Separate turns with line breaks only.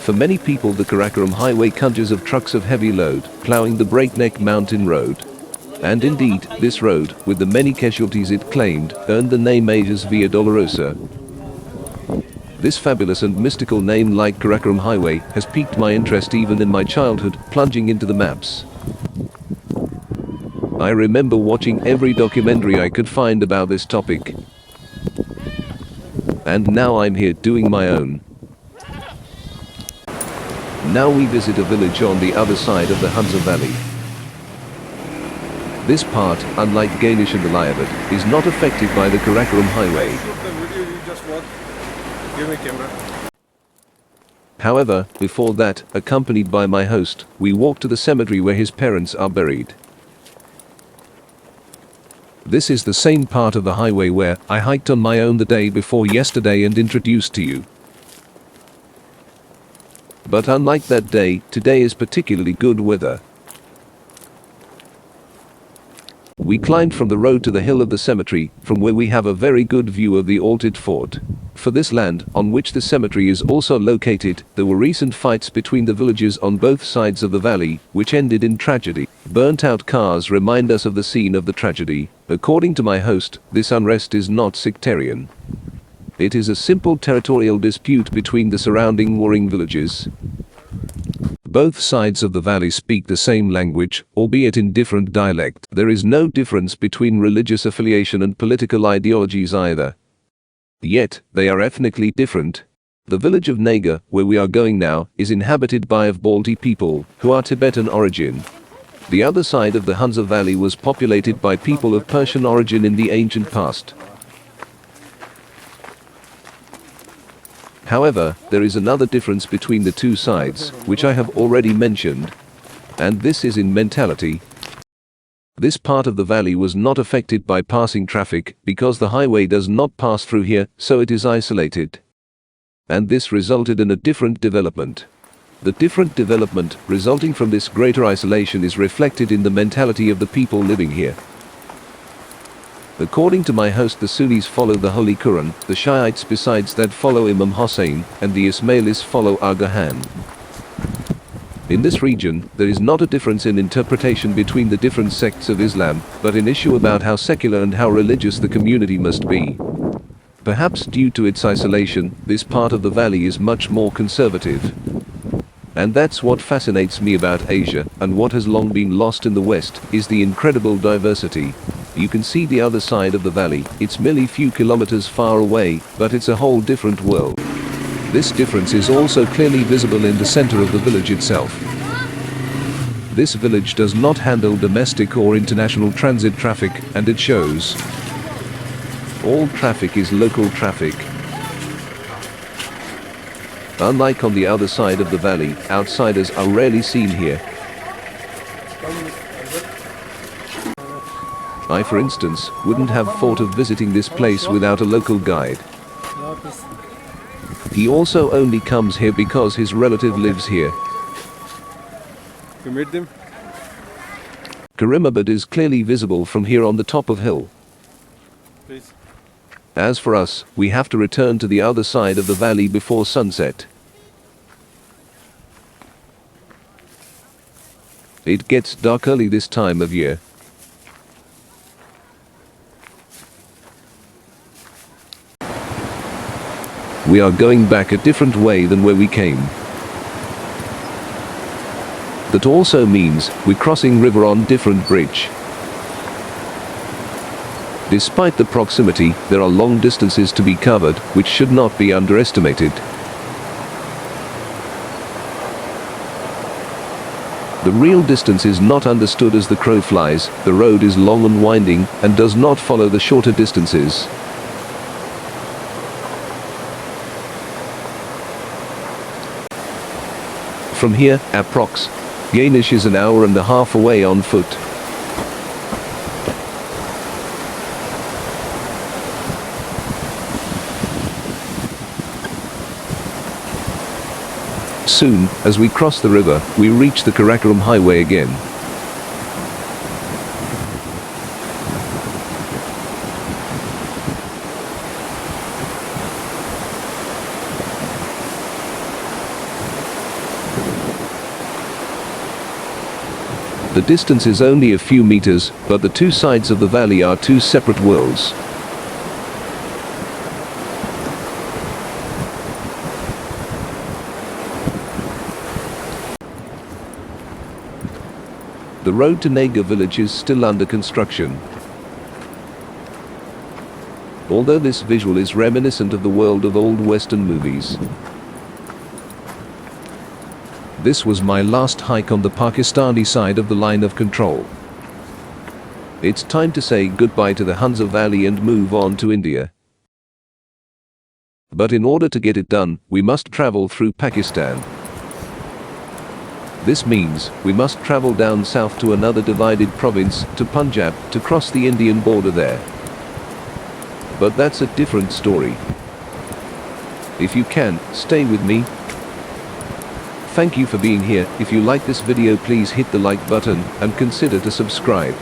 For many people, the Karakoram highway conjures of trucks of heavy load, ploughing the breakneck mountain road. And indeed, this road, with the many casualties it claimed, earned the name Asia's Via Dolorosa. This fabulous and mystical name, like Karakoram Highway, has piqued my interest even in my childhood, plunging into the maps. I remember watching every documentary I could find about this topic. And now I'm here doing my own. Now we visit a village on the other side of the Hunza Valley. This part, unlike Ganesh and the Liabat, is not affected by the Karakoram Highway. However, before that, accompanied by my host, we walk to the cemetery where his parents are buried. This is the same part of the highway where I hiked on my own the day before yesterday and introduced to you. But unlike that day, today is particularly good weather. We climbed from the road to the hill of the cemetery, from where we have a very good view of the altered fort. For this land, on which the cemetery is also located, there were recent fights between the villages on both sides of the valley, which ended in tragedy. Burnt-out cars remind us of the scene of the tragedy. According to my host, this unrest is not sectarian. It is a simple territorial dispute between the surrounding warring villages. Both sides of the valley speak the same language, albeit in different dialect. There is no difference between religious affiliation and political ideologies either. Yet, they are ethnically different. The village of Nagar, where we are going now, is inhabited by of Balti people, who are Tibetan origin. The other side of the Hunza Valley was populated by people of Persian origin in the ancient past. However, there is another difference between the two sides, which I have already mentioned. And this is in mentality. This part of the valley was not affected by passing traffic, because the highway does not pass through here, so it is isolated. And this resulted in a different development. The different development resulting from this greater isolation is reflected in the mentality of the people living here. According to my host, the Sunnis follow the Holy Quran, the Shiites besides that follow Imam Hussein, and the Ismailis follow Aga Khan. In this region, there is not a difference in interpretation between the different sects of Islam, but an issue about how secular and how religious the community must be. Perhaps due to its isolation, this part of the valley is much more conservative. And that's what fascinates me about Asia, and what has long been lost in the West, is the incredible diversity. You can see the other side of the valley. It's merely few kilometers far away, but it's a whole different world. This difference is also clearly visible in the center of the village itself. This village does not handle domestic or international transit traffic, and it shows. All traffic is local traffic. Unlike on the other side of the valley, outsiders are rarely seen here. I, for instance, wouldn't have thought of visiting this place without a local guide. He also only comes here because his relative lives here.
You met them?
Karimabad is clearly visible from here on the top of hill.
Please.
As for us, we have to return to the other side of the valley before sunset. It gets dark early this time of year. We are going back a different way than where we came. That also means we're crossing river on different bridge. Despite the proximity, there are long distances to be covered, which should not be underestimated. The real distance is not understood as the crow flies. The road is long and winding, and does not follow the shorter distances. From here, approx. Ganesh is an hour and a half away on foot. Soon, as we cross the river, we reach the Karakoram highway again. The distance is only a few meters, but the two sides of the valley are two separate worlds. The road to Nagar village is still under construction. Although this visual is reminiscent of the world of old Western movies. This was my last hike on the Pakistani side of the line of control. It's time to say goodbye to the Hunza Valley and move on to India. But in order to get it done, we must travel through Pakistan. This means we must travel down south to another divided province, to Punjab, to cross the Indian border there. But that's a different story. If you can, stay with me. Thank you for being here. If you like this video, please hit the like button and consider to subscribe.